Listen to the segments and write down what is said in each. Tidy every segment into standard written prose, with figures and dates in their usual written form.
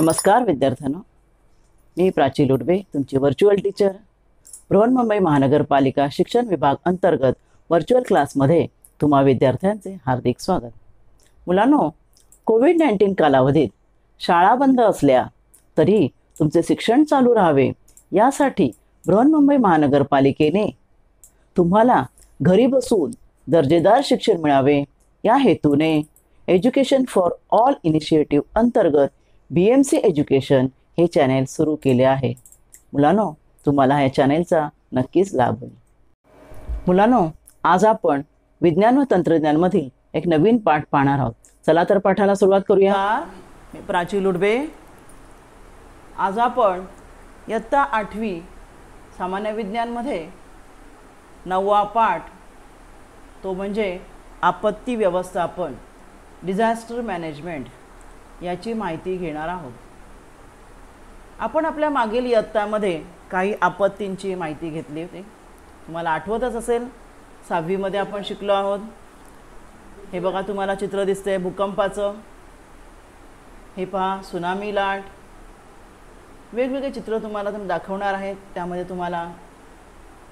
नमस्कार विद्यार्थ्यांनो, मी प्राची लुडवे तुमची व्हर्च्युअल टीचर. बृहन्मुंबई महानगरपालिका शिक्षण विभाग अंतर्गत व्हर्च्युअल क्लासमध्ये तुम्हा विद्यार्थ्यांचे हार्दिक स्वागत. मुलांनो, कोविड-19 कालावधीत शाळा बंद असल्या तरी तुमचे शिक्षण चालू राहावे यासाठी बृहन्मुंबई महानगरपालिकेने तुम्हाला घरी बसून दर्जेदार शिक्षण मिळावे या हेतूने एज्युकेशन फॉर ऑल इनिशिएटिव्ह अंतर्गत BMC एज्युकेशन हे चॅनेल सुरू केले आहे. मुलांनो, तुम्हाला या चॅनेलचा नक्कीच लाभ होईल. मुलांनो, आज आपण विज्ञान व तंत्रज्ञानमधील एक नवीन पाठ पाहणार आहोत. चला तर पाठाला सुरुवात करूया. मी प्राची लुडवे. आज आपण इयत्ता 8वी सामान्य विज्ञानमध्ये 9वा पाठ, तो म्हणजे आपत्ती व्यवस्थापन, डिझास्टर मॅनेजमेंट याची माहिती घेणार आहोत. आपण आपल्या मागील इयत्तामध्ये काही आपत्तींची माहिती घेतली होती. तुम्हाला आठवतच असेल, 6वीमध्ये आपण शिकलो आहोत. हे बघा, तुम्हाला चित्र दिसतंय भूकंपाचं. हे पहा, सुनामी लाट. वेगवेगळे चित्र तुम्हाला दाखवणार आहेत. त्यामध्ये तुम्हाला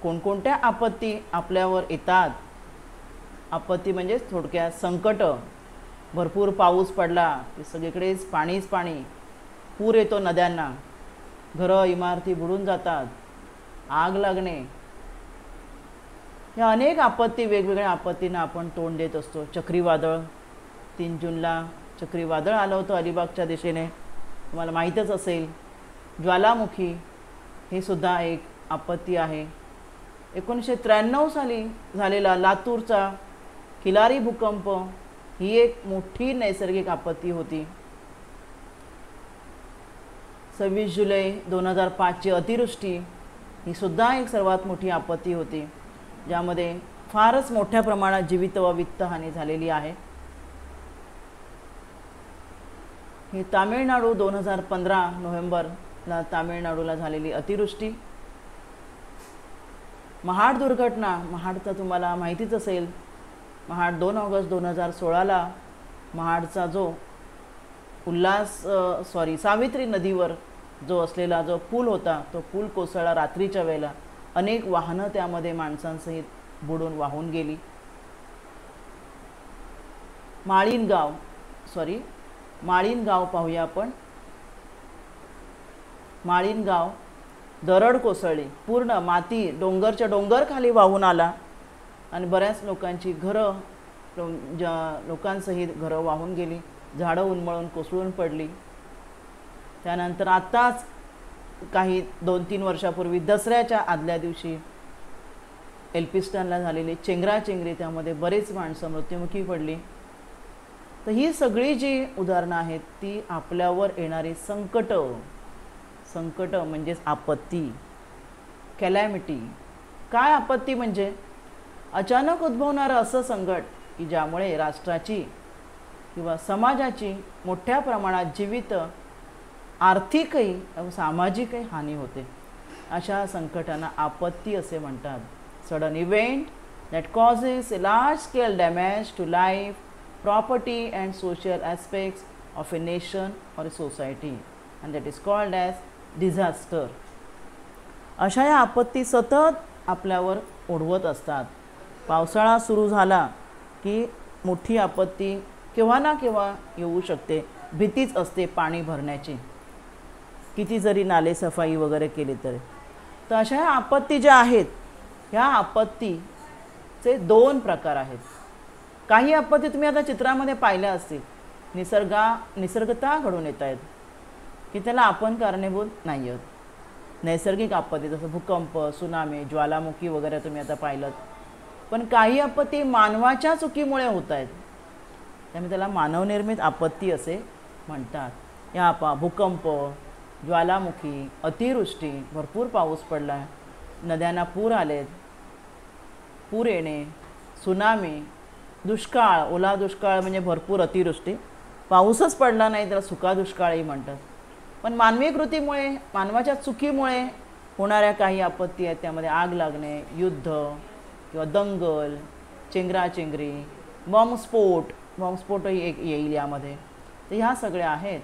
कोणकोणत्या आपत्ती आपल्यावर येतात. आपत्ती म्हणजे थोडक्यात संकट. भरपूर पाऊस पडला की सगळीकडेच पाणीच पाणी, पूर येतो नद्यांना, घरं इमारती बुडून जातात, आग लागणे, या अनेक आपत्ती, वेगवेगळ्या आपत्तींना आपण तोंड देत असतो. चक्रीवादळ, 3 जूनला चक्रीवादळ आलं होतं अलिबागच्या दिशेने, तुम्हाला माहीतच असेल. ज्वालामुखी हे सुद्धा एक आपत्ती आहे. 1993 साली झालेला लातूरचा खिलारी भूकंप ही एक मोठी नैसर्गिक आपत्ती होती. 26 जुलै 2005ची अतिवृष्टी ही सुद्धा एक सर्वात मोठी आपत्ती होती, ज्यामध्ये फारच मोठ्या प्रमाणात जीवित व वित्तहानी झालेली आहे. ही तामिळनाडू 2015 नोव्हेंबरला तामिळनाडूला झालेली अतिवृष्टी. महाड दुर्घटना, महाडचा तुम्हाला माहितीच असेल. महाड 2 ऑगस्ट 2016ला महाडचा जो सावित्री नदीवर जो असलेला जो पूल होता, तो पूल कोसळला रात्रीच्या वेळेला. अनेक वाहनं त्यामध्ये माणसांसहित बुडून वाहून गेली. माळीणगाव पाहूया आपण. माळीणगाव दरड कोसळली, पूर्ण माती डोंगर खाली वाहून आला आणि बऱ्याच लोकांची घरं, लोकांसहित घरं वाहून गेली. झाडं उन्मळून कोसळून पडली. त्यानंतर आत्ताच काही 2-3 वर्षापूर्वी दसऱ्याच्या आदल्या दिवशी एल्फिस्टनला झालेली चेंगराचेंगरी, त्यामध्ये बरेच माणसं मृत्युमुखी पडली. तर ही सगळी जी उदाहरणं आहेत ती आपल्यावर येणारी संकट म्हणजेच आपत्ती, कॅलॅमिटी. काय आपत्ती म्हणजे अचानक उद्भवणारं असं संकट की ज्यामुळे राष्ट्राची किंवा समाजाची मोठ्या प्रमाणात जीवित, आर्थिकही सामाजिकही हानी होते. अशा संकटांना आपत्ती असे म्हणतात. Sudden event that causes a large scale damage to life, property and social aspects of a nation or a society and that is called as disaster. अशा या आपत्ती सतत आपल्यावर ओढवत असतात. पावसाळा सुरू झाला की मोठी आपत्ती केव्हा ना केव्हा येऊ शकते. भीतीच असते पाणी भरण्याची, किती जरी नालेसफाई वगैरे केली तरी. तर अशा ह्या आपत्ती ज्या आहेत, ह्या आपत्तीचे 2 प्रकार आहेत. काही आपत्ती तुम्ही आता चित्रामध्ये पाहिल्या असतील, निसर्गता घडून येत आहेत की त्याला आपण कारणीभूत नाही आहोत. नैसर्गिक आपत्ती जसं भूकंप, सुनामी, ज्वालामुखी वगैरे तुम्ही आता पाहिलं. पण काही आपत्ती मानवाच्या चुकीमुळे होत आहेत, त्यामुळे त्याला मानवनिर्मित आपत्ती असे म्हणतात. या भूकंप, ज्वालामुखी, अतिवृष्टी, भरपूर पाऊस पडला, नद्यांना पूर आलेत, पूर येणे, सुनामी, दुष्काळ, ओला दुष्काळ म्हणजे भरपूर अतिवृष्टी, पाऊसच पडला नाही त्याला सुका दुष्काळही म्हणतात. पण मानवी कृतीमुळे, मानवाच्या चुकीमुळे होणाऱ्या काही आपत्ती आहेत. त्यामध्ये आग लागणे, युद्ध किंवा दंगल, चेंगराचेंगरी, बॉम्बस्फोटही एक येईल यामध्ये. तर ह्या सगळ्या आहेत.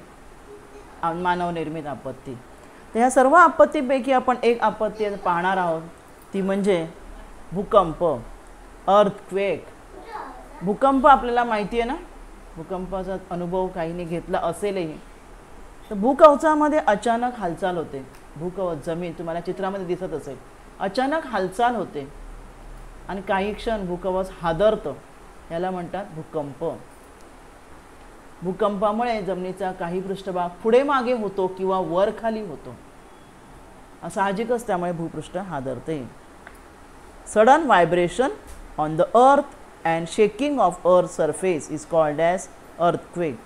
मानवनिर्मित आपत्ती. तर ह्या सर्व आपत्तीपैकी आपण एक आपत्ती पाहणार आहोत, ती म्हणजे भूकंप, अर्थक्वेक. भूकंप आपल्याला माहिती आहे ना, भूकंपाचा अनुभव काहींनी घेतला असेलही. तर भूकवचामध्ये अचानक हालचाल होते. भूकवच जमीन तुम्हाला चित्रामध्ये दिसत असेल, अचानक हालचाल होते आणि काही क्षण भूकवच हादरतं, याला म्हणतात भूकंप. भूकंपामुळे जमिनीचा काही पृष्ठभाग पुढे मागे होतो किंवा वर खाली होतो. साहजिकच त्यामुळे भूपृष्ठ हादरते. Sudden vibration on the earth and shaking of earth surface is called as earthquake.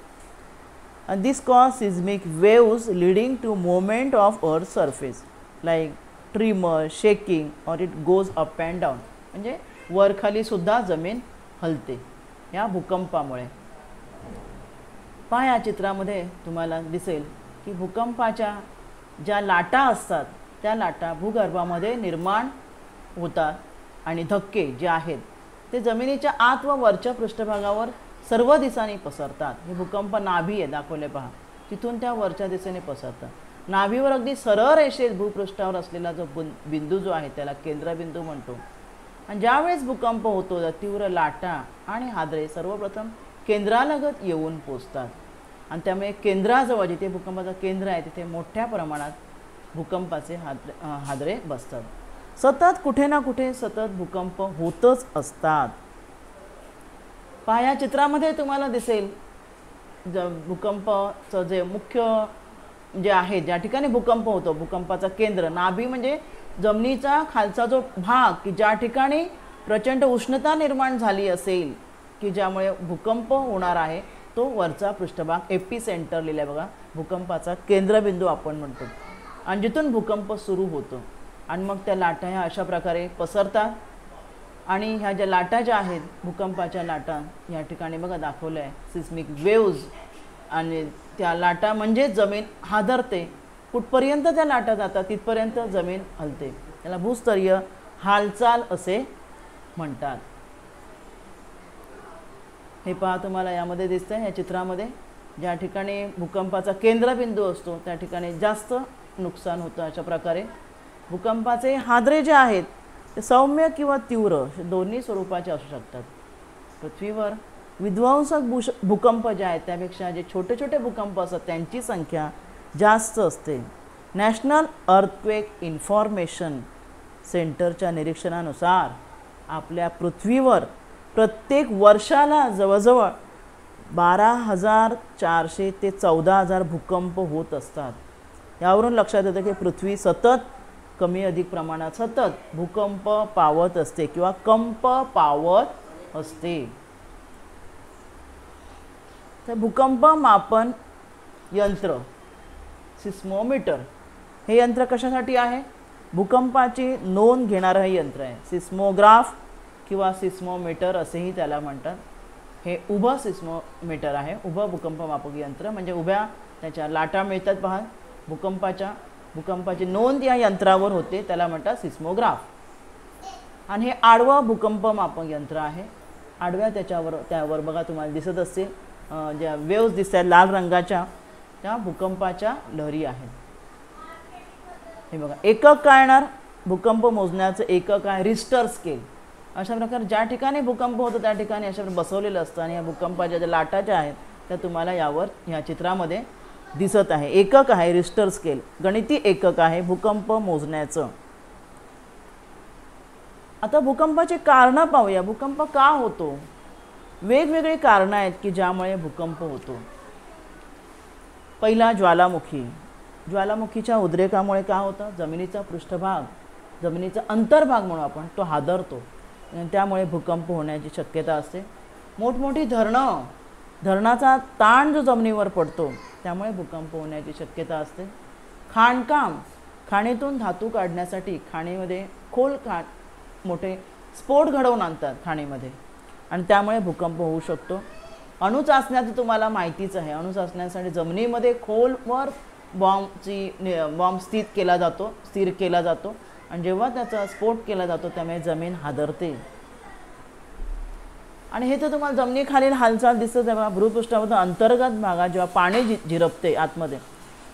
And this cause seismic waves leading to movement of earth surface like tremor, shaking or it goes up and down. म्हणजे वर खाली सुद्धा जमीन हलते या भूकंपामुळे. पहा या चित्रामध्ये तुम्हाला दिसेल की भूकंपाच्या ज्या लाटा असतात त्या लाटा भूगर्भामध्ये निर्माण होतात आणि धक्के जे आहेत ते जमिनीच्या आत व वरच्या पृष्ठभागावर सर्व दिशांनी पसरतात. हे भूकंप नाभी आहे, दाखवले पहा, तिथून त्या वरच्या दिशेने पसरतात. नाभीवर अगदी सरळ रेषेत भूपृष्ठावर असलेला जो बिंदू जो आहे त्याला केंद्रबिंदू म्हणतो. आणि ज्यावेळेस भूकंप होतो त्या तीव्र लाटा आणि हादरे सर्वप्रथम केंद्रालगत येऊन पोचतात आणि त्यामुळे केंद्राजवळ जिथे भूकंपाचं केंद्र आहे तिथे मोठ्या प्रमाणात भूकंपाचे हादरे बसतात. सतत कुठे ना कुठे सतत भूकंप होतच असतात. पहा या चित्रामध्ये तुम्हाला दिसेल भूकंपाचं जे मुख्य जे आहे, ज्या ठिकाणी भूकंप होतो, भूकंपाचा केंद्र नाभी म्हणजे जमिनीचा खालचा जो भाग की ज्या ठिकाणी प्रचंड उष्णता निर्माण झाली असेल की ज्यामुळे भूकंप होणार आहे, तो वरचा पृष्ठभाग एपी सेंटर लिहिला बघा, भूकंपाचा केंद्रबिंदू आपण म्हणतो. आणि जिथून भूकंप सुरू होतो आणि मग त्या लाटा ह्या अशा प्रकारे पसरतात. आणि ह्या ज्या लाटा ज्या आहेत भूकंपाच्या लाटा या ठिकाणी बघा दाखवलं आहे, सिस्मिक वेव्ज. आणि त्या लाटा म्हणजे जमीन हादरते. कुठपर्यंत त्या लाटा जातात तिथपर्यंत जमीन हलते. त्याला भूस्तरीय हालचाल असे म्हणतात. हे पहा तुम्हाला यामध्ये दिसतंय या चित्रामध्ये, ज्या ठिकाणी भूकंपाचा केंद्रबिंदू असतो त्या ठिकाणी जास्त नुकसान होतं. अशा प्रकारे भूकंपाचे हादरे जे आहेत ते सौम्य किंवा तीव्र दोन्ही स्वरूपाचे असू शकतात. पृथ्वीवर विध्वंसक भूकंप जे आहेत त्यापेक्षा जे छोटे छोटे भूकंप असतात त्यांची संख्या जास्त असते. नॅशनल अर्थक्वेक इन्फॉर्मेशन सेंटरच्या निरीक्षणानुसार आपल्या पृथ्वीवर प्रत्येक वर्षाला जवळजवळ 12,400 ते 14,000 भूकंप होत असतात. यावरून लक्षात येतं की पृथ्वी सतत कमी अधिक प्रमाणात सतत भूकंप पावत असते किंवा कंप पावत असते. तर भूकंप मापन यंत्र सिस्मोमीटर हे यंत्र कशासाठी आहे? भूकंपाची नोंद घेणारं हे यंत्र आहे. सिस्मोग्राफ किंवा सिस्मोमीटर असेही त्याला म्हणतात. हे उभं सिस्मोमीटर आहे, उभं भूकंप मापक यंत्र. म्हणजे उभ्या त्याच्या लाटा मिळतात पहा, भूकंपाची नोंद या यंत्रावर होते, त्याला म्हणतात सिस्मोग्राफ. आणि हे आडवं भूकंप मापक यंत्र आहे. आडव्या त्यावर बघा तुम्हाला दिसत असतील ज्या वेव्ज दिसतात लाल रंगाच्या, त्या भूकंपाच्या लहरी आहेत. हे बघा, एकक काय येणार? भूकंप मोजण्याचं एकक आहे रिस्टर स्केल. अशा प्रकारे ज्या ठिकाणी भूकंप होतो त्या ठिकाणी अशा बसवलेलं असतं आणि या भूकंपाच्या ज्या लाटा ज्या आहेत त्या तुम्हाला या चित्रामध्ये दिसत आहे. एकक आहे रिस्टर स्केल, गणिती एकक आहे भूकंप मोजण्याचं. आता भूकंपाचे कारणं पाहूया. भूकंप का होतो? वेगवेगळी कारणं आहेत की ज्यामुळे भूकंप होतो. पहिला ज्वालामुखी. ज्वालामुखीच्या उद्रेकामुळे काय होतं? जमिनीचा पृष्ठभाग, जमिनीचा अंतर्भाग म्हणून आपण, तो हादरतो. त्यामुळे भूकंप होण्याची शक्यता असते. मोठमोठी धरणं, धरणाचा ताण जो जमिनीवर पडतो त्यामुळे भूकंप होण्याची शक्यता असते. खाणकाम, खाणीतून धातू काढण्यासाठी खाणीमध्ये मोठे स्फोट घडवून आणतात खाणीमध्ये आणि त्यामुळे भूकंप होऊ शकतो. अणुचाचण्याचं तुम्हाला माहितीच आहे. अणुचाचण्यासाठी जमिनीमध्ये खोलवर बॉम्ब स्थिर केला जातो आणि जेव्हा त्याचा स्फोट केला जातो त्यामुळे जमीन हादरते. आणि हे तर तुम्हाला जमिनीखालील हालचाल दिसत आहे बघा. भूपृष्ठावर अंतर्गत भागात जेव्हा पाणी झिरपते आतमध्ये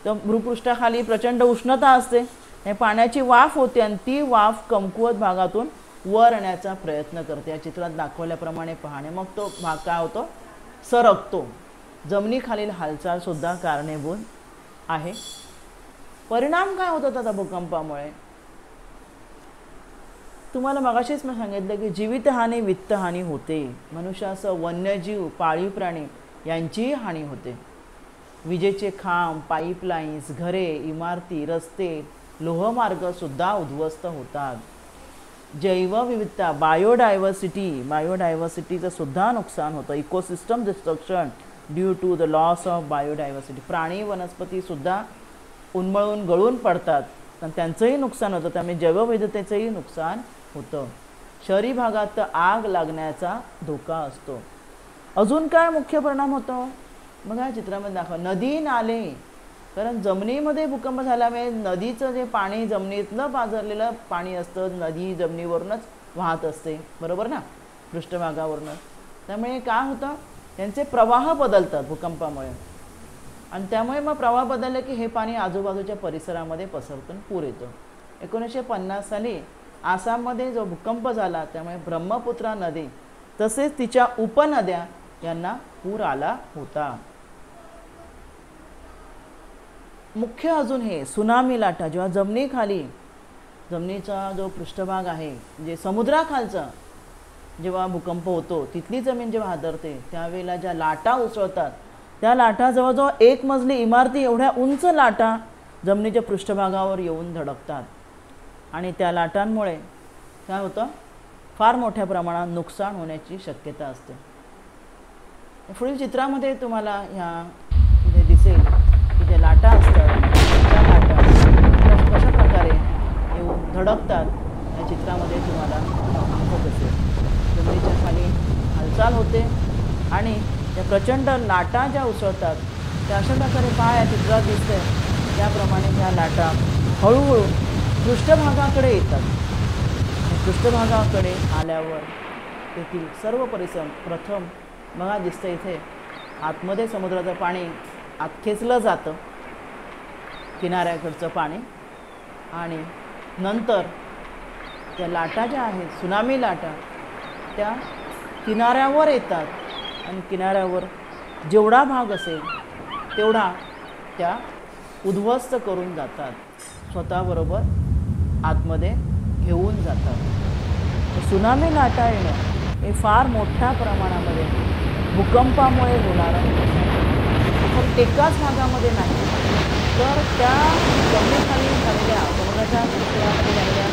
तर भूपृष्ठाखाली प्रचंड उष्णता असते, हे पाण्याची वाफ होते आणि ती वाफ कमकुवत भागातून वर येण्याचा प्रयत्न करते. या चित्रात दाखवल्याप्रमाणे पाहणे, मग तो भाग काय होतो, सरकतो. जमिनीखालील हालचाल सुद्धा कारणीभूत आहे. परिणाम काय होतात आता भूकंपामुळे? तुम्हाला मगाशीच मी सांगितलं की जीवितहानी, वित्तहानी होते. मनुष्यासह वन्यजीव, पाळीव प्राणी यांचीही हानी होते. विजेचे खांब, पाईपलाईन्स, घरे, इमारती, रस्ते, लोहमार्ग सुद्धा उद्ध्वस्त होतात. जैवविविधता, बायोडायव्हर्सिटीचं सुद्धा नुकसान होतं. Ecosystem destruction due to the loss of biodiversity. प्राणी वनस्पती सुद्धा उन्मळून गळून पडतात आणि त्यांचंही नुकसान होतं. त्यामुळे जैवविविधतेचंही नुकसान होतं. शहरी भागात तर आग लागण्याचा धोका असतो. अजून काय मुख्य परिणाम होतो बघा चित्रामध्ये दाखवा. नदी नाले, कारण जमिनीमध्ये भूकंप झाल्यामुळे नदीचं जे पाणी जमिनीतलं पाझरलेलं पाणी असतं, नदी जमिनीवरूनच वाहत असते, बरोबर ना, पृष्ठभागावरूनच. त्यामुळे काय होतं, त्यांचे प्रवाह बदलतात भूकंपामुळे आणि त्यामुळे मग प्रवाह बदलले की हे पाणी आजूबाजूच्या परिसरामध्ये पसरतून पूर येतो. 1950 साली आसाममध्ये जो भूकंप झाला त्यामुळे ब्रह्मपुत्रा नदी तसेच तिच्या उपनद्या यांना पूर आला होता. मुख्य अजून हे सुनामी लाटा, जेव्हा जमिनीचा जो पृष्ठभाग आहे म्हणजे समुद्राखालचा जेव्हा भूकंप होतो, तिथली जमीन जेव्हा हादरते त्यावेळेला ज्या लाटा उसळतात, त्या लाटा जवळजवळ एक मजली इमारती एवढ्या उंच लाटा जमिनीच्या पृष्ठभागावर येऊन धडकतात आणि त्या लाटांमुळे काय होतं, फार मोठ्या प्रमाणात नुकसान होण्याची शक्यता असते. पुढील चित्रामध्ये तुम्हाला ह्या दिसेल की ज्या लाटा असतात त्या लाटा कशा प्रकारे येऊन धडकतात. या चित्रामध्ये तुम्हाला दिसत असेल जमिनीच्या खाली हालचाल होते आणि त्या प्रचंड लाटा ज्या उसळतात त्या अशा प्रकारे पहा या चित्रात दिसते. त्याप्रमाणे ह्या लाटा हळूहळू पृष्ठभागाकडे येतात. पृष्ठभागाकडे आल्यावर तेथील सर्व परिसर प्रथम बघा दिसतं इथे आतमध्ये समुद्राचं पाणी आत खेचलं जातं, किनाऱ्याकडचं पाणी, आणि नंतर त्या लाटा ज्या आहेत सुनामी लाटा त्या किनाऱ्यावर येतात आणि किनाऱ्यावर जेवढा भाग असेल तेवढा त्या उद्ध्वस्त करून जातात, स्वतःबरोबर आतमध्ये घेऊन जातात. सुनामी लाटा येणं हे फार मोठ्या प्रमाणामध्ये भूकंपामुळे होणारं फक्त एकाच भागामध्ये नाही, तर त्या जमिनीखाली झालेल्या समुद्राच्या पृष्ठभागामध्ये झालेल्या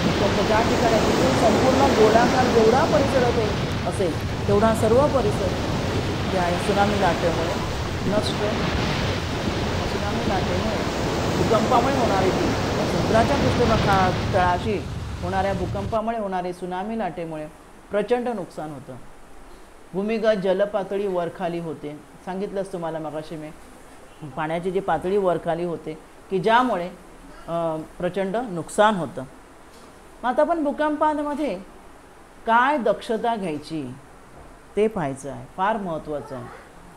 भूकंप ज्या ठिकाणी तिथून संपूर्ण गोलाकार जेवढा परिसर असेल तेवढा सर्व परिसर जे आहे सुनामी लाटेमुळे नष्ट. सुनामी लाटेमुळे भूकंपामुळे होणारी ती समुद्राच्या पृष्ठभागातळाशी होणाऱ्या भूकंपामुळे होणारे सुनामी लाटेमुळे प्रचंड नुकसान होतं. भूमिगत जलपातळी वरखाली होते. सांगितलंच तुम्हाला मगाशी मी, पाण्याची जी पातळी वरखाली होते की ज्यामुळे प्रचंड नुकसान होतं. मग आता आपण भूकंपामध्ये काय दक्षता घ्यायची ते पाहायचं आहे, फार महत्त्वाचं आहे.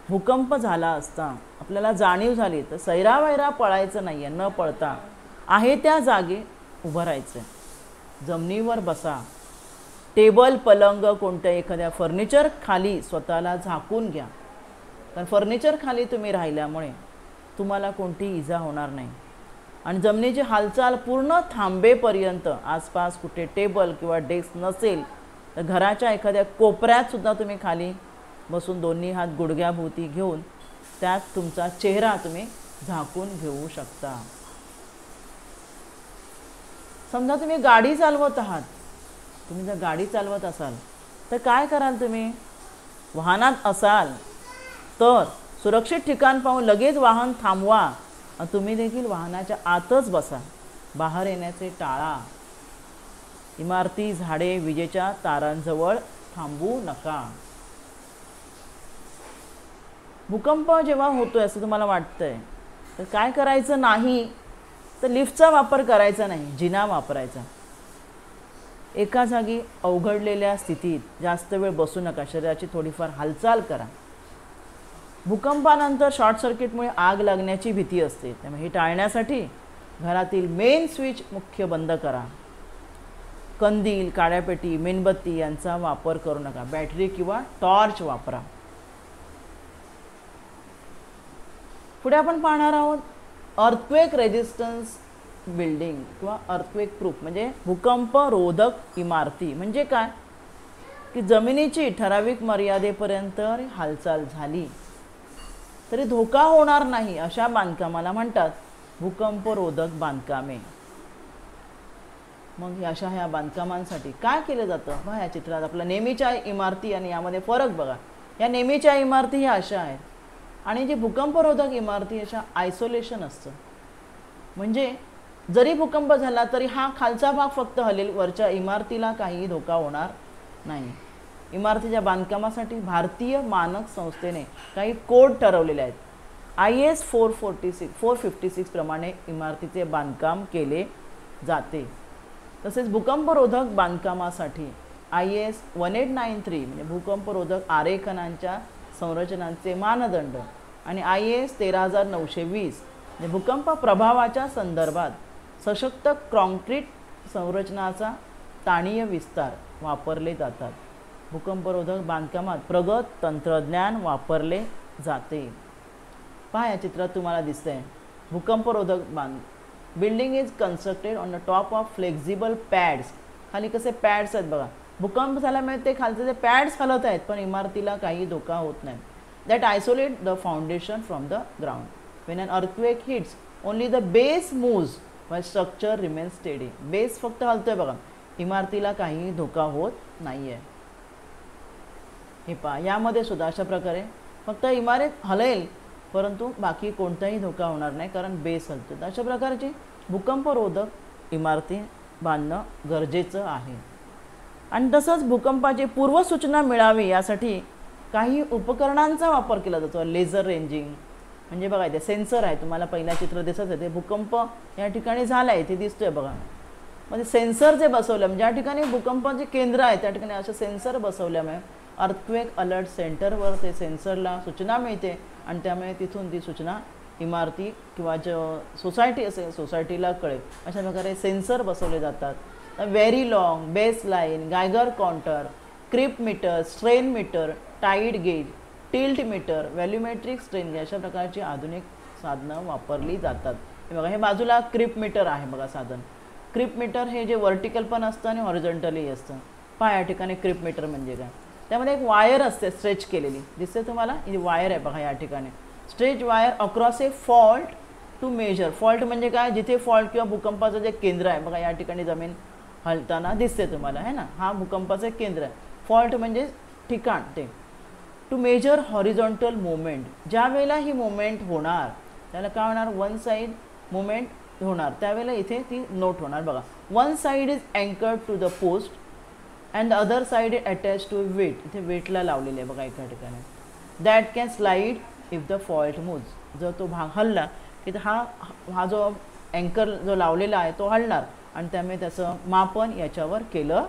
भूकंप झाला असता आपल्याला जाणीव झाली तर सैरावैरा पळायचं नाही आहे, न पळता आहे त्या जागी उभं राहायचं आहे. जमिनीवर बसा. टेबल, पलंग, कोणत्या एखाद्या फर्निचर खाली स्वतःला झाकून घ्या, कारण फर्निचर खाली तुम्ही राहिल्यामुळे तुम्हाला कोणती इजा होणार नाही. आणि जमिनीची हालचाल पूर्ण थांबेपर्यंत आसपास कुठे टेबल किंवा डेस्क नसेल तर घराच्या एखाद्या कोपऱ्यात सुद्धा तुम्ही खाली बसून दोन्ही हात गुडघ्याभोवती घेऊन त्यात तुमचा चेहरा तुम्ही झाकून घेऊ शकता. समजा तुम्ही गाडी चालवत आहात, तुम्ही जर गाडी चालवत असाल तर काय कराल, तुम्ही वाहनात असाल तर सुरक्षित ठिकाण पाहून लगेच वाहन थांबवा आणि तुम्ही देखील वाहनाच्या आतच बसा, बाहेर येण्याचे टाळा. इमारती, झाडे, विजेच्या तारांजवळ थांबू नका. भूकंप जेव्हा होतोय असं तुम्हाला वाटतंय तर काय करायचं नाही, तर लिफ्टचा वापर करायचा नाही, जिना वापरायचा. एका जागी अवघडलेल्या स्थितीत जास्त वेळ बसू नका, शरीराची थोडीफार हालचाल करा. भूकंपानंतर शॉर्ट सर्किटमुळे आग लागण्याची भीती असते, त्यामुळे हे टाळण्यासाठी घरातील मेन स्विच मुख्य बंद करा. कंदील, काड्यापेटी, मेणबत्ती यांचा वापर करू नका. बॅटरी किंवा टॉर्च वापरा. पुढे आपण पाहणार आहोत अर्थक्वेक रेजिस्टन्स बिल्डिंग किंवा अर्थक्वेक प्रूफ म्हणजे भूकंप रोधक इमारती. म्हणजे काय की जमिनीची ठराविक मर्यादेपर्यंत हालचाल झाली तरी धोका होणार नाही अशा बांधकामाला म्हणतात भूकंपरोधक बांधकामे. मग अशा ह्या बांधकामांसाठी काय केलं जातं बघा या चित्रात. आपल्या नेहमीच्या इमारती आणि यामध्ये फरक बघा. या नेहमीच्या इमारती ह्या अशा आहेत आणि जी भूकंपरोधक इमारती अशा आयसोलेशन असतं. म्हणजे जरी भूकंप झाला तरी हा खालचा भाग फक्त हलेल, वरच्या इमारतीला काही धोका होणार नाही. इमारतीच्या बांधकामासाठी भारतीय मानक संस्थेने काही कोड ठरवलेले आहेत. IS 456 प्रमाणे इमारतीचे बांधकाम केले जाते. तसेच भूकंपरोधक बांधकामासाठी IS 1893 म्हणजे भूकंपरोधक आरेखनांच्या संरचनांचे मानदंड आणि IS 13920 म्हणजे भूकंप प्रभावाच्या संदर्भात सशक्त कॉन्क्रीट संरचनाचा ताणीय विस्तार वापरले जातात. भूकंपरोधक बांधकामात प्रगत तंत्रज्ञान वापरले जाते. पहा या चित्रात तुम्हाला दिसतंय भूकंपरोधक building is constructed on the top of flexible pads. खाली कसे पॅड्स आहेत बघा. भूकंप झाल्यामुळे ते खालचे जे पॅड्स हलत आहेत पण इमारतीला काही धोका होत नाही. That isolate the foundation from the ground. When an earthquake hits only the base moves while structure remains steady. Base फक्त हलतोय बघा, इमारतीला काही धोका होत नाही आहे. हे पहा यामध्ये सुद्धा अशा प्रकारे फक्त इमारत हलेल परंतु बाकी कोणताही धोका होणार नाही कारण बेस हलतो. अशा प्रकारची भूकंपरोधक इमारती बांधणं गरजेचं आहे. आणि तसंच भूकंपाची पूर्वसूचना मिळावी यासाठी काही उपकरणांचा वापर केला जातो. लेझर रेंजिंग म्हणजे बघा इथे सेन्सर आहे, तुम्हाला पहिला चित्र दिसत आहे ते भूकंप या ठिकाणी झाला आहे ते दिसतोय बघा. म्हणजे सेन्सर जे बसवलं ज्या ठिकाणी भूकंपाचे केंद्र आहे त्या ठिकाणी असे सेन्सर बसवल्यामुळे अर्थक्वेक अलर्ट सेंटरवर ते सेन्सरला सूचना मिळते आणि त्यामुळे तिथून ती सूचना इमारती किंवा जो सोसायटी असेल सोसायटीला कळेल. अशा प्रकारे सेन्सर बसवले जातात. Very long, base line, Geiger counter, creep meter, strain meter, tide gauge, tilt meter, volumetric strain अशा प्रकारची आधुनिक साधनं वापरली जातात. हे बघा हे बाजूला क्रिप मीटर आहे बघा साधन. क्रिप मीटर हे जे व्हर्टिकल पण असतं आणि हॉरिझॉन्टली असतं. पहा या ठिकाणी क्रिप मीटर म्हणजे काय, त्यामध्ये एक वायर असते स्ट्रेच केलेली दिसते तुम्हाला. ही वायर आहे बघा या ठिकाणी stretch wire across a fault to measure. Fault म्हणजे काय, जिथे फॉल्ट किंवा भूकंपाचं जे केंद्र आहे बघा या ठिकाणी जमीन हलताना दिसते तुम्हाला है ना, हा भूकंपाचं केंद्र आहे. फॉल्ट म्हणजे ठिकाण ते. टू मेजर हॉरिझॉन्टल मुवमेंट, ज्या वेळेला ही मुवमेंट होणार त्याला काय होणार, वन साईड मुवमेंट होणार त्यावेळेला इथे ती नोट होणार बघा. One side is anchored to the post and the other side is attach to weight. इथे वेटला लावलेले आहे बघा एका ठिकाणी. That can slide if the fault moves. जर तो भाग हलला की हा जो अँकर जो लावलेला आहे तो हलणार आणि त्यामुळे त्याचं मापन याच्यावर केलं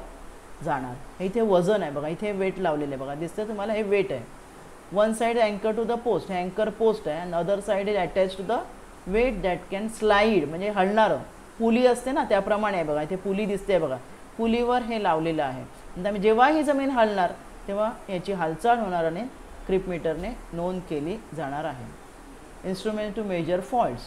जाणार. हे इथे वजन आहे बघा, इथे वेट लावलेलं आहे बघा दिसतं तुम्हाला, हे वेट आहे. वन साईड अँकर टू द पोस्ट, हे अँकर पोस्ट आहे आणि other side is attach to the weight that can slide म्हणजे हलणारं. पुली असते ना त्याप्रमाणे आहे बघा, इथे पुली दिसते बघा, पुलीवर हे लावलेलं आहे. त्यामुळे जेव्हा ही जमीन हलणार तेव्हा याची हालचाल होणार आणि क्रिप मीटरने नोंद केली जाणार आहे. इन्स्ट्रुमेंट टू मेजर फॉल्ट्स,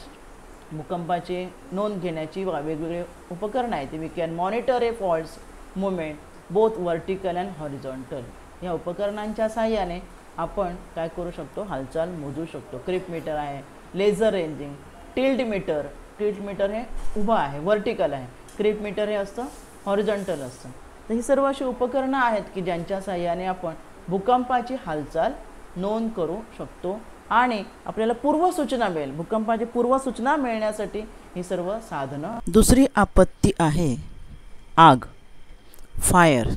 भूकंपाची नोंद घेण्याची वेगवेगळे उपकरणं आहेत. We can monitor a faults movement both vertical and horizontal. या उपकरणांच्या साहाय्याने आपण काय करू शकतो, हालचाल मोजू शकतो. क्रिप मीटर आहे, laser ranging, tilt meter. Tilt meter हे उभं आहे वर्टिकल आहे, क्रिप मीटर हे असतं हॉरिझॉन्टल असतं. तर ही सर्व अशी उपकरणं आहेत की ज्यांच्या साहाय्याने आपण भूकंपाची हालचाल नोंद करू शकतो आणि आपल्याला पूर्वसूचना मिळेल. भूकंपाची पूर्वसूचना मिळण्यासाठी ही सर्व साधनं. दुसरी आपत्ती आहे आग, फायर.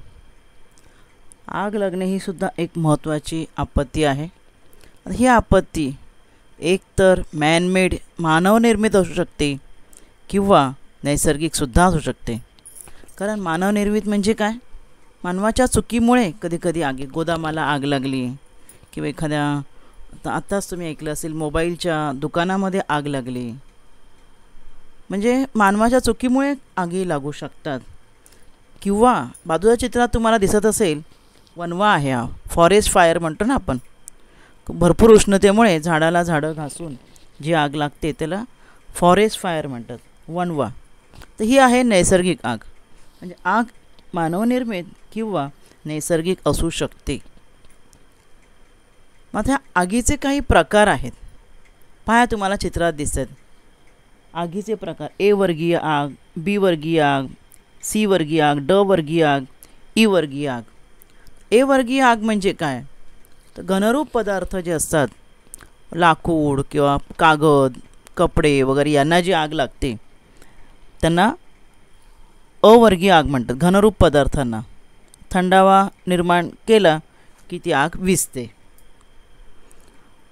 आग लागणे ही सुद्धा एक महत्त्वाची आपत्ती आहे. ही आपत्ती एकतर मॅनमेड मानवनिर्मित असू शकते किंवा नैसर्गिकसुद्धा असू शकते. कारण मानवनिर्मित म्हणजे काय, मानवाच्या चुकीमुळे कधीकधी गोदामाला आग लागली किंवा एखाद्या तर आत्ताच तुम्ही ऐकलं असेल, मोबाईलच्या दुकानामध्ये आग लागली. म्हणजे मानवाच्या चुकीमुळे आगी लागू शकतात. किंवा बाजूच्या चित्रात तुम्हाला दिसत असेल, वणवा आहे हा, फॉरेस्ट फायर म्हणतो ना आपण. भरपूर उष्णतेमुळे झाडाला झाडं घासून जी आग लागते त्याला फॉरेस्ट फायर म्हणतात, वणवा. तर ही आहे नैसर्गिक आग. म्हणजे आग मानवनिर्मित किंवा नैसर्गिक असू शकते. मग ह्या आगीचे काही प्रकार आहेत. पहा, तुम्हाला चित्रात दिसतात आगीचे प्रकार. ए वर्गीय आग, बी वर्गीय आग, सी वर्गीय आग, ड वर्गीय आग, ई वर्गीय आग. ए वर्गीय आग म्हणजे काय? तर घनरूप पदार्थ जे असतात, लाकूड किंवा कागद, कपडे वगैरे यांना जी आग लागते त्यांना अवर्गीय आग म्हणतात. घनरूप पदार्थांना थंडावा निर्माण केला की ती आग विझते.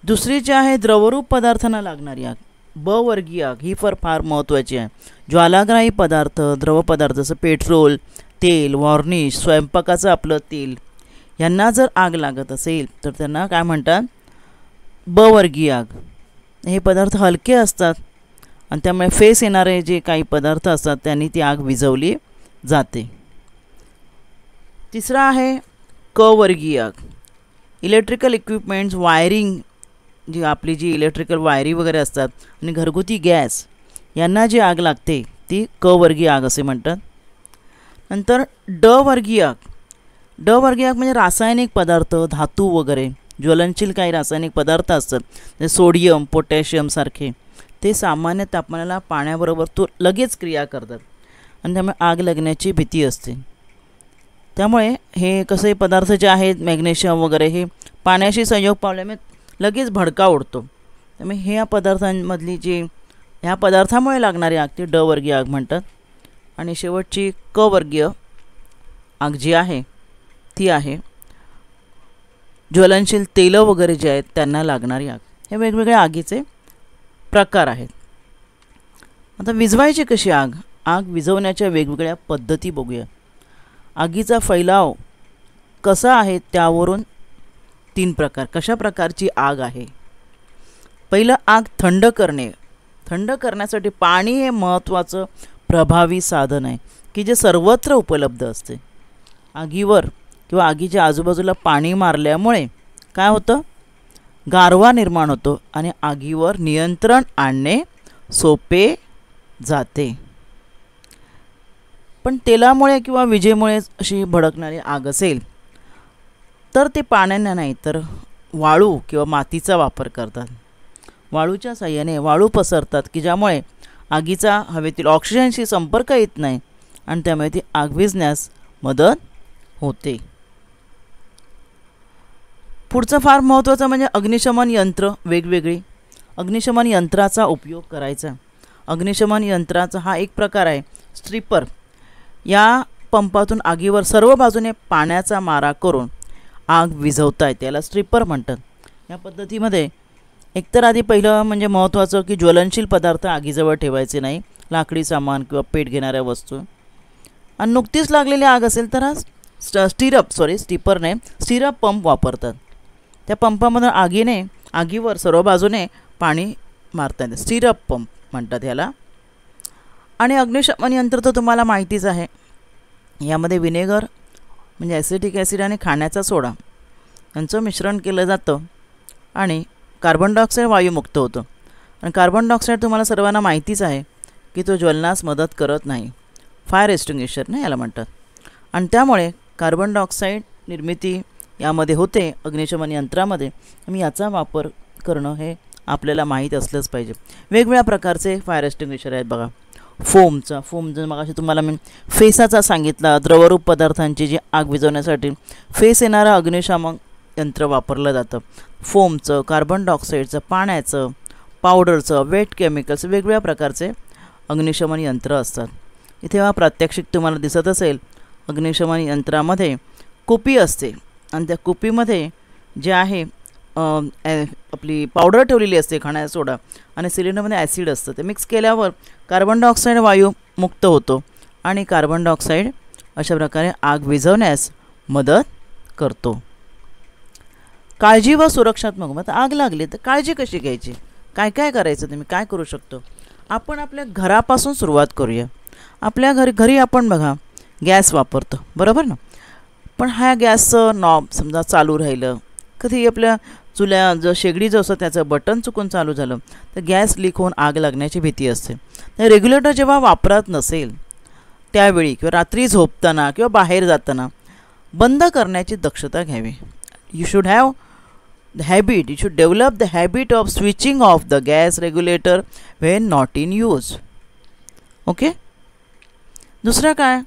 दुसरी जी आहे द्रवरूप पदार्थांना लागणारी आग, ब वर्गीय आग. ही फार महत्त्वाची आहे. ज्वालाग्राही पदार्थ, द्रव पदार्थ जसं पेट्रोल, तेल, वॉर्निश, स्वयंपाकाचं आपलं तेल यांना जर आग लागत असेल तर त्यांना काय म्हणतात? ब वर्गीय आग. हे पदार्थ हलके असतात आणि त्यामुळे फेस येणारे जे काही पदार्थ असतात त्यांनी ती आग विझवली जाते. तिसरा आहे क वर्गीय आग. इलेक्ट्रिकल इक्विपमेंट्स, वायरिंग, जी इलेक्ट्रिकल वायरी वगैरे असतात आणि घरगुती गॅस यांना जी आग लागते ती क वर्गीय आग असे म्हणतात. नंतर ड वर्गीय आग. ड वर्गीय आग म्हणजे रासायनिक पदार्थ, धातू वगैरे ज्वलनशील काही रासायनिक पदार्थ असतात, जसे सोडियम, पोटॅशियम सारखे, ते सामान्य तापमानाला पाण्याबरोबर तो लगेच क्रिया करतात आणि त्यामुळे आग लागण्याची भीती असते. त्यामुळे हे कसे पदार्थ जे आहेत, मॅग्नेशियम वगैरे, हे पाण्याशी संयोग पावल्यामुळे लगेच भडका उडतो. त्यामुळे ह्या पदार्थांमधली ह्या पदार्थामुळे लागणारी आग ती ड वर्गीय आग म्हणतात. आणि शेवटची क वर्गीय आग जी आहे ती आहे ज्वलनशील तेलं वगैरे जे आहेत त्यांना लागणारी आग. हे वेगवेगळ्या आगीचे प्रकार आहेत. आता विझवायची कशी आग? आग विझवण्याच्या वेगवेगळ्या पद्धती बघूया. आगीचा फैलाव कसा आहे त्यावरून 3 प्रकार. कशा प्रकारची आग आहे? पहिलं, आग थंड करणे. थंड करण्यासाठी पाणी हे महत्त्वाचं प्रभावी साधन आहे की जे सर्वत्र उपलब्ध असते. आगीवर किंवा आगीच्या आजूबाजूला पाणी मारल्यामुळे काय होतं? गारवा निर्माण होतो आणि आगीवर नियंत्रण आणणे सोपे जाते. पण तेलामुळे किंवा विजेमुळे अशी भडकणारी आग असेल तर ते पाण्याने नाही तर वाळू किंवा मातीचा वापर करतात. वाळूच्या साह्याने वाळू पसरतात की ज्यामुळे आगीचा हवेतील ऑक्सिजनशी संपर्क येत नाही आणि त्यामुळे ती आग विझण्यास मदत होते. पुढचं फार महत्त्वाचं म्हणजे अग्निशमन यंत्र वेगवेगळी. अग्निशमन यंत्राचा उपयोग करायचा. अग्निशमन यंत्राचा हा एक प्रकार आहे स्ट्रिपर. या पंपातून आगीवर सर्व बाजूने पाण्याचा मारा करून आग विझवता येते, याला स्ट्रिपर म्हणतात. या पद्धतीमध्ये एकतर आधी पहिलं म्हणजे महत्त्वाचं की ज्वलनशील पदार्थ आगीजवळ ठेवायचे नाही, लाकडी सामान किंवा पेट घेणाऱ्या वस्तू. आणि नुकतीच लागलेली आग असेल तर हा स्टिरप पंप वापरतात. त्या पंपामधून आगीवर सर्व बाजूने पाणी मारता येते, स्टिरप पंप म्हणतात ह्याला. आणि अग्निशमन यंत्र तर तुम्हाला माहितीच आहे. यामध्ये विनेगर म्हणजे ॲसिटिक ॲसिड आणि खाण्याचा सोडा यांचं मिश्रण केलं जातं आणि कार्बन डायऑक्साईड वायू मुक्त होतो. आणि कार्बन डायऑक्साईड तुम्हाला सर्वांना माहितीच आहे की तो ज्वलनास मदत करत नाही, फायर एक्सटिंग्विशर ना याला म्हणतात. आणि त्यामुळे कार्बन डायऑक्साईड निर्मिती यामध्ये होते अग्निशमन यंत्रामध्ये. मी याचा वापर करणं हे आपल्याला माहीत असलंच पाहिजे. वेगवेगळ्या प्रकारचे फायर एक्सटिंग्विशर आहेत बघा. फोम जर मगाशी तुम्हाला मी फेसाचा सांगितला, द्रवरूप पदार्थांची जी आग विझवण्यासाठी फेस येणारं अग्निशमन यंत्र वापरलं जातं. फोमचं, कार्बन डायऑक्साईडचं, पाण्याचं, पावडरचं, वेट केमिकल्स, वेगवेगळ्या प्रकारचे अग्निशमन यंत्र असतात. इथे हा प्रात्यक्षिक तुम्हाला दिसत असेल. अग्निशमन यंत्रामध्ये कुपी असते आणि त्या कुपीमध्ये जे आहे आपली पावडर ठेवलेली असते, खाण्याचा सोडा, आणि सिलेंडरमध्ये ॲसिड असतं. ते मिक्स केल्यावर कार्बन डायऑक्साईड वायू मुक्त होतो आणि कार्बन डायऑक्साईड अशा प्रकारे आग विझवण्यास मदत करतो. काळजी व सुरक्षात्मक. मग आग लागली तर काळजी कशी घ्यायची, काय काय करायचं, तुम्ही काय करू शकतो. आपण आपल्या घरापासून सुरुवात करूया. आपल्या घरी आपण बघा गॅस वापरतो, बरोबर ना. पण ह्या गॅसचं नॉब समजा चालू राहिलं, कधी आपल्या चुल्या जो शेगडी जो असतो त्याचं बटन चुकून चालू झालं तर गॅस लीक होऊन आग लागण्याची भीती असते. तर रेग्युलेटर जेव्हा वापरात नसेल त्यावेळी किंवा रात्री झोपताना किंवा बाहेर जाताना बंद करण्याची दक्षता घ्यावी. You should have the habit, you should develop the habit of switching off the gas regulator when not in use. Okay. दुसरं काय,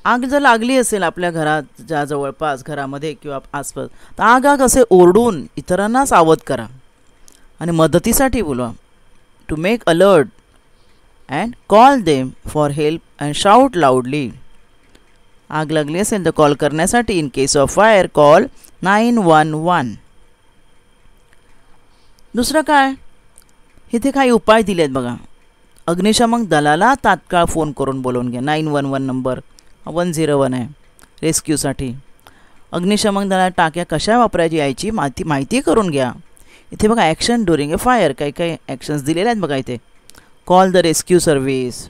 आग जर लागली असेल आपल्या घरात ज्या जवळपास घरामध्ये किंवा आसपास तर आग असे ओरडून इतरांना सावध करा आणि मदतीसाठी बोलवा. To make alert and call them for help and shout loudly. आग लागली असेल तर कॉल करण्यासाठी in case of fire call 911. दुसरं काय, इथे काही उपाय दिले आहेत बघा. अग्निशमन दलाला तात्काळ फोन करून बोलवून घ्या. 911 नंबर 101 आहे रेस्क्यूसाठी. अग्निशमन दलाला टाक्या कशा वापरायची याची माहिती करून घ्या. इथे बघा ॲक्शन ड्युरिंग ए फायर काही काही ॲक्शन्स दिलेले आहेत बघा इथे. कॉल द रेस्क्यू सर्व्हिस,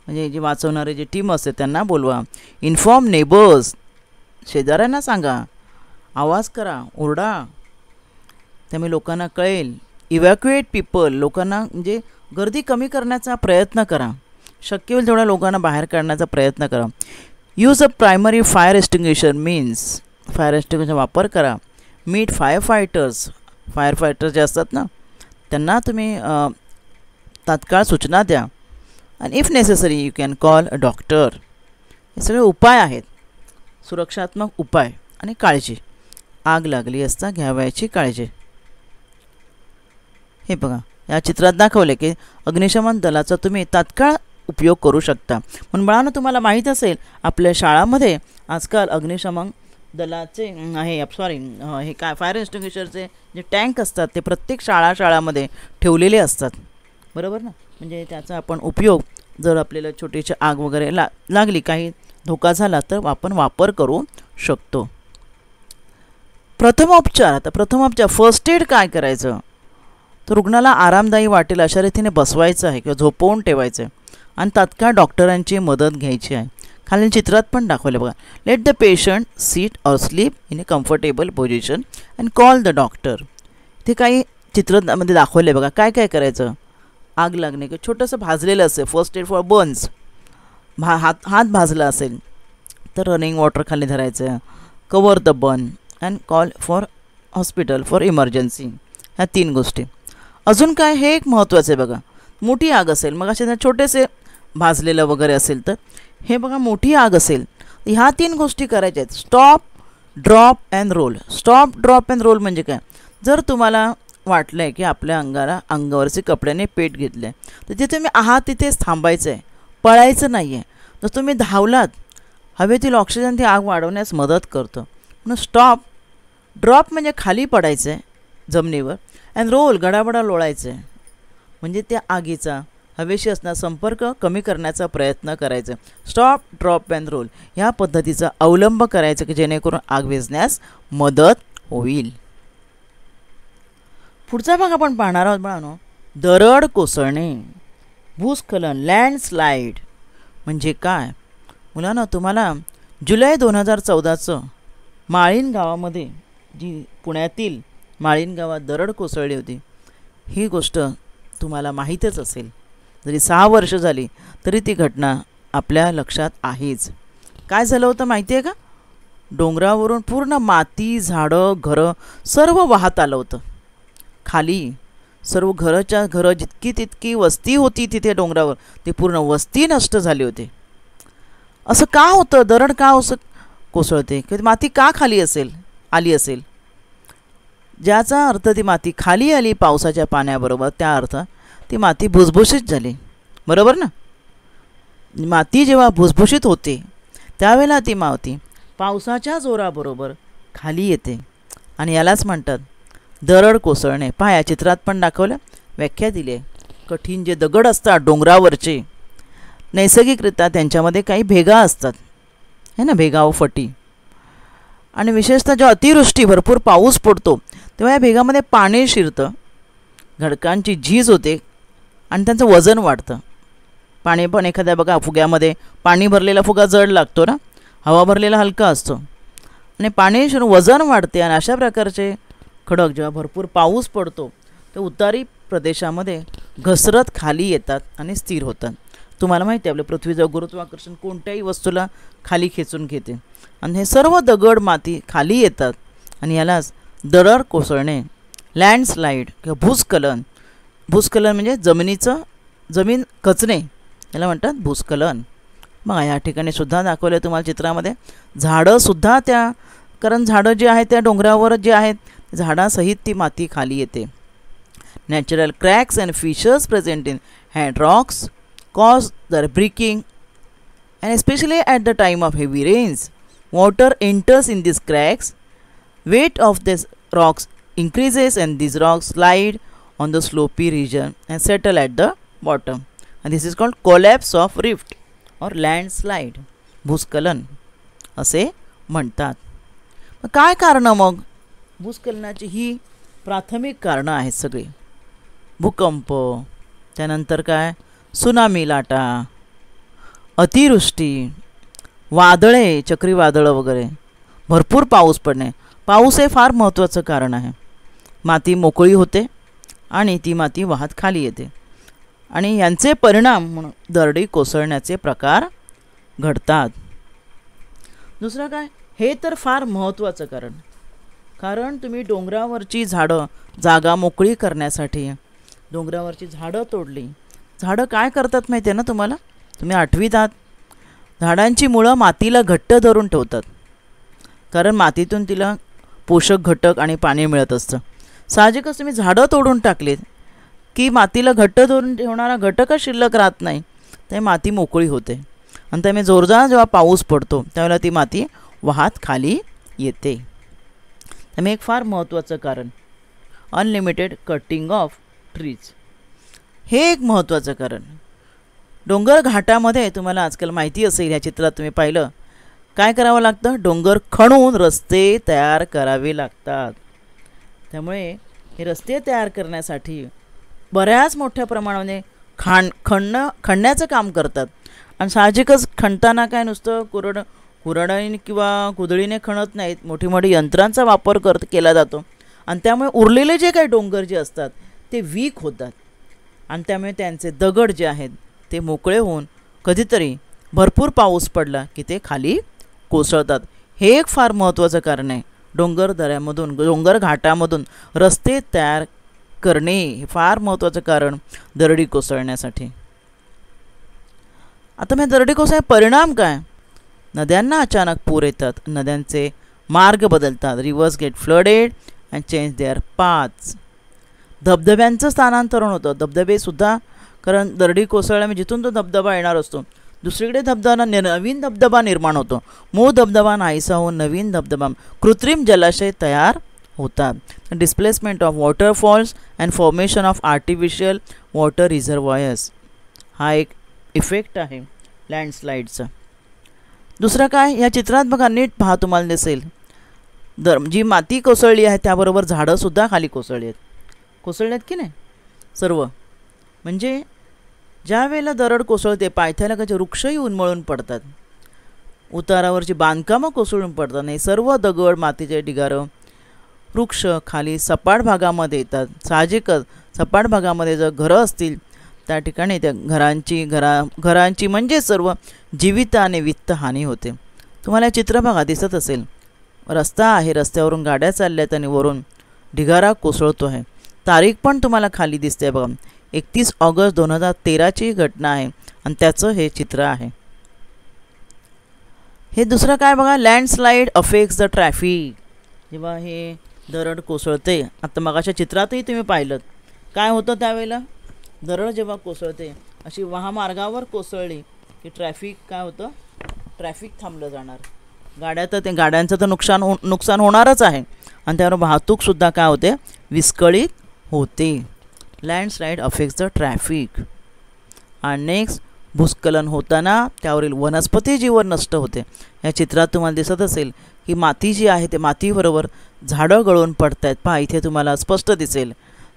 म्हणजे जे वाचवणारे जे टीम असते त्यांना बोलवा. इन्फॉर्म नेबर्स, शेजाऱ्यांना सांगा, आवाज करा, ओरडा, त्यामुळे लोकांना कळेल. इव्हॅक्युएट पीपल, लोकांना म्हणजे गर्दी कमी करण्याचा प्रयत्न करा. शक्य होईल तेवढ्या लोकांना बाहेर काढण्याचा प्रयत्न करा. Use a primary fire extinguisher means, fire extinguisher वापर करा. मीट फायर फायटर्स जे असतात ना त्यांना तुम्ही तात्काळ सूचना द्या. आणि if necessary you can call a doctor. हे सगळे उपाय आहेत, सुरक्षात्मक उपाय आणि काळजी. आग लागली असता घ्यावयाची काळजी. हे बघा या चित्रात दाखवले की अग्निशमन दलाचा तुम्ही तात्काळ उपयोग करू शकता. म्हणून बाळांनो तुम्हाला माहीत असेल आपल्या शाळामध्ये आजकाल अग्निशमन दलाचे हे काय फायर एक्स्टिंग्विशरचे जे टँक असतात ते प्रत्येक शाळामध्ये ठेवलेले असतात, बरोबर ना. म्हणजे त्याचा आपण उपयोग जर आपल्याला छोटीशी आग वगैरे लागली, काही धोका झाला तर आपण वापर करू शकतो. प्रथमोपचार. आता प्रथमोपचार फर्स्ट एड काय करायचं तर रुग्णाला आरामदायी वाटेल अशा रीतीने बसवायचं आहे किंवा झोपवून ठेवायचं आहे आणि तात्काळ डॉक्टरांची मदत घ्यायची आहे. खालील चित्रात पण दाखवले बघा. Let the patient seat or sleep in A comfortable position and call the doctor. ते काही चित्रामध्ये दाखवले बघा काय काय करायचं. आग लागणे किंवा छोटंसं भाजलेलं असेल, फर्स्ट एड फॉर बर्न्स, हात भाजला असेल तर रनिंग वॉटर खाली धरायचं, cover the burn and call for hospital for emergency. ह्या 3 गोष्टी. अजून काय, हे एक महत्त्वाचं आहे बघा. मोठी आग असेल, मग असे छोटेसे भाजलेलं वगैरे असेल तर हे बघा मोठी आग असेल ह्या 3 गोष्टी करायच्या आहेत. Stop, drop and roll. Stop, drop and roll म्हणजे काय, जर तुम्हाला वाटलं आहे की आपल्या अंगावरचे कपड्याने पेट घेतलं आहे तर जे तुम्ही आहात तिथेच थांबायचं आहे, पळायचं नाही आहे. जर तुम्ही धावलात हवेतील ऑक्सिजन ती आग वाढवण्यास मदत करतं. म्हणून स्टॉप, ड्रॉप म्हणजे खाली पडायचं आहे जमिनीवर, अँड रोल गडाबडा लोळायचं आहे म्हणजे त्या आगीचा हवेशी असणारा संपर्क कमी करण्याचा प्रयत्न करायचा. स्टॉप, ड्रॉप अँड रोल ह्या पद्धतीचा अवलंब करायचा की जेणेकरून आग विझण्यास मदत होईल. पुढचा भाग आपण पाहणार आहोत बाळांनो. दरड कोसळणे, भूस्खलन, लँडस्लाईड म्हणजे काय. मुलांनो तुम्हाला जुलै 2014 माळीण गावामध्ये, जी पुण्यातील माळीण गावात दरड कोसळली होती, ही गोष्ट तुम्हाला माहीतच असेल. जरी 6 वर्ष झाली तरी ती घटना आपल्या लक्षात आहेच. काय झालं होतं माहिती आहे का. डोंगरावरून पूर्ण माती, झाडं, घरं सर्व वाहत आलं होतं खाली. सर्व घरं जितकी तितकी वस्ती होती तिथे डोंगरावर ती पूर्ण वस्ती नष्ट झाली होती. असं का होतं, दरड का असं कोसळते, की माती का खाली आली असेल. ज्याचा अर्थ ती माती खाली आली पावसाच्या पाण्याबरोबर, त्या अर्थ ती माती भुसभुशीत झाली, बरोबर ना. माती जेव्हा भुसभुशीत होते त्यावेळेला ती माती पावसाच्या जोराबरोबर खाली येते आणि यालाच म्हणतात दरड कोसळणे. पहा या चित्रात पण दाखवलं, व्याख्या दिली आहे. कठीण जे दगड असतात डोंगरावरचे, नैसर्गिकरित्या त्यांच्यामध्ये काही भेगा असतात है ना, भेगा व फटी. आणि विशेषतः जेव्हा अतिवृष्टी भरपूर पाऊस पडतो तेव्हा या भेगामध्ये पाणी शिरतं, खडकांची झीज होते आणि त्यांचं वजन वाढतं. पाणी पण एखाद्या बघा फुग्यामध्ये पाणी भरलेला फुगा जड लागतो ना, हवा भरलेला हलका असतो, आणि पाणी शिरून वजन वाढते. आणि अशा प्रकारचे खडक जेव्हा भरपूर पाऊस पडतो ते उतारी प्रदेशामध्ये घसरत खाली येतात आणि स्थिर होतात. तुम्हाला माहिती आहे आपल्या पृथ्वीचं गुरुत्वाकर्षण कोणत्याही वस्तूला खाली खेचून घेते, आणि हे सर्व दगड माती खाली येतात आणि यालाच दरड कोसळणे, लँडस्लाईड किंवा भूस्खलन. भूस्खलन म्हणजे जमीन खचणे, याला म्हणतात भूस्खलन. बघा या ठिकाणी सुद्धा दाखवले तुम्हाला चित्रामध्ये झाडंसुद्धा कारण झाडं जी आहेत त्या डोंगरावर जे आहेत झाडासहित ती माती खाली येते. Natural cracks and fissures present in hand rocks cause their breaking, and especially at the time of heavy rains, water enters in these cracks, weight of these rocks increases and these rocks slide on the slopy region and settle at the bottom, and this is called collapse of rift or landslide, भूस्खलन असे म्हणतात. काय कारणं मग भूस्खलनाची? ही प्राथमिक कारणं आहेत सगळी. भूकंप, त्यानंतर काय सुनामी लाटा, अतिवृष्टी, वादळे, चक्रीवादळं वगैरे, भरपूर पाऊस पडणे. पाऊस हे फार महत्त्वाचं कारण आहे. माती मोकळी होते आणि ती माती वाहत खाली येते आणि यांचे परिणाम म्हणून दरडी कोसळण्याचे प्रकार घडतात. दुसरं काय, हे तर फार महत्त्वाचं कारण तुम्ही डोंगरावरची झाडं जागा मोकळी करण्यासाठी डोंगरावरची झाडं तोडली. झाडं काय करतात माहिती आहे ना तुम्हाला? तुम्ही 8वीत आहात. झाडांची मुळं मातीला घट्ट धरून ठेवतात, कारण मातीतून तिला पोषक घटक आणि पाणी मिळत असतं. साहजिकच तुम्ही झाडं तोडून टाकलीत की मातीला घट्ट धरून ठेवणारा घटकच शिल्लक राहत नाही, ते माती मोकळी होते आणि त्यामुळे जोरदार जेव्हा पाऊस पडतो त्यावेळेला ती माती वाहत खाली येते. त्यामुळे एक फार महत्त्वाचं कारण अनलिमिटेड कटिंग ऑफ ट्रीज, हे एक महत्त्वाचं कारण. डोंगर घाटामध्ये तुम्हाला आजकाल माहिती असेल, ह्या चित्रात तुम्ही पाहिलं काय करावं लागतं, डोंगर खणून रस्ते तयार करावे लागतात. त्यामुळे हे रस्ते तयार करण्यासाठी बऱ्याच मोठ्या प्रमाणामध्ये खणण्याचं काम करतात. आणि साहजिकच खणताना काय नुसतं कुऱ्हाडीने किंवा कुदळीने खणत नाहीत, मोठी मोठी यंत्रांचा वापर केला जातो. आणि त्यामुळे उरलेले जे काही डोंगर जे असतात ते वीक होतात आणि त्यामुळे त्यांचे दगड जे आहेत ते मोकळे होऊन कधीतरी भरपूर पाऊस पडला की ते खाली कोसळतात. हे एक फार महत्त्वाचं कारण आहे. डोंगर दऱ्यामधून डोंगर घाटामधून रस्ते तयार करणे हे फार महत्त्वाचं कारण दरडी कोसळण्यासाठी. आता मग दरडी कोसळण्याचे परिणाम काय? नद्यांना अचानक पूर येतात, नद्यांचे मार्ग बदलतात, rivers get flooded and change their paths. धबधब्यांचं स्थानांतरण होतं. धबधबेसुद्धा, कारण दरडी कोसळल्यामुळे जिथून तो धबधबा येणार असतो दुसरीकडे नवीन धबधबा निर्माण होतो. मूळ धबधबा नाहीसा होऊन नवीन धबधबा, कृत्रिम जलाशय तयार होतात. Displacement of waterfalls and formation of artificial water reservoirs, हा एक इफेक्ट आहे लँडस्लाईडचा. दुसरं काय, या चित्रात बघा नीट पहा, तुम्हाला दिसेल जी माती कोसळली आहे त्याबरोबर झाडंसुद्धा खाली कोसळल्यात की नाही सर्व. म्हणजे ज्या वेळेला दरड कोसळते पायथ्याला कसे वृक्षही उन्मळून पडतात, उतारावरची बांधकामं कोसळून पडतात. नाही, सर्व दगड मातीचे ढिगारं वृक्ष खाली सपाट भागामध्ये येतात. साहजिकच सपाट भागामध्ये जर घरं असतील त्या ठिकाणी त्या घरांची म्हणजे सर्व जीवित आणि वित्त हानी होते. तुम्हाला चित्र बघा दिसत असेल, रस्ता आहे, रस्त्यावरून गाड्या चालल्यात आणि वरून ढिगारा कोसळतो आहे. तारीख पण तुम्हाला खाली दिसते बघा, 31 ऑगस्ट 2013ची घटना आहे आणि त्याचं हे चित्र आहे. हे दुसरं काय बघा, लँडस्लाईड अफेक्ट्स द ट्रॅफिक. जेव्हा हे दरड कोसळते, आता मगाच्या चित्रातही तुम्ही पाहिलं काय होतं त्यावेळेला, दरड जेव्हा कोसळते अशी महामार्गावर कोसळली की ट्रॅफिक काय होतं, ट्रॅफिक थांबलं जाणार. गाड्यांचं तर नुकसान होणारच आहे आणि त्यावर वाहतूकसुद्धा काय होते, विस्कळीत होते. Landslide affects the traffic. आणि नेक्स्ट, भूस्खलन होताना त्यावरील वनस्पती जीवन नष्ट होते. या चित्रात तुम्हाला दिसत असेल की माती जी आहे ते मातीबरोबर झाडं गळून पडत आहेत. पहा इथे तुम्हाला स्पष्ट दिसेल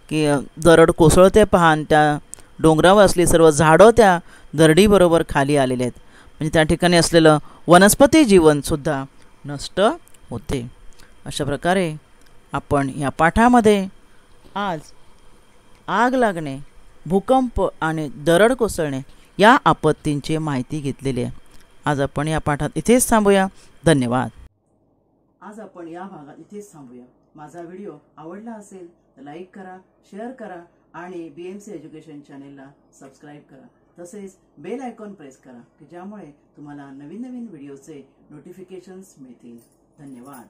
की दरड कोसळते पहा, आणि त्या डोंगरावर असली सर्व झाडं त्या दरडीबरोबर खाली आलेले आहेत. म्हणजे त्या ठिकाणी असलेलं वनस्पती जीवनसुद्धा नष्ट होते. अशा प्रकारे आपण या पाठामध्ये आज आग लागणे, भूकंप आणि दरड कोसळणे या आपत्तींची माहिती घेतलेली आहे. आज आपण या पाठात इथेच थांबूया. धन्यवाद. आज आपण या भागात इथेच थांबूया. माझा व्हिडिओ आवडला असेल तर लाईक करा, शेअर करा आणि BMC एज्युकेशन चॅनेलला सबस्क्राईब करा. तसेच बेल आयकॉन प्रेस करा की ज्यामुळे तुम्हाला नवीन नवीन व्हिडिओचे नोटिफिकेशन्स मिळतील. धन्यवाद.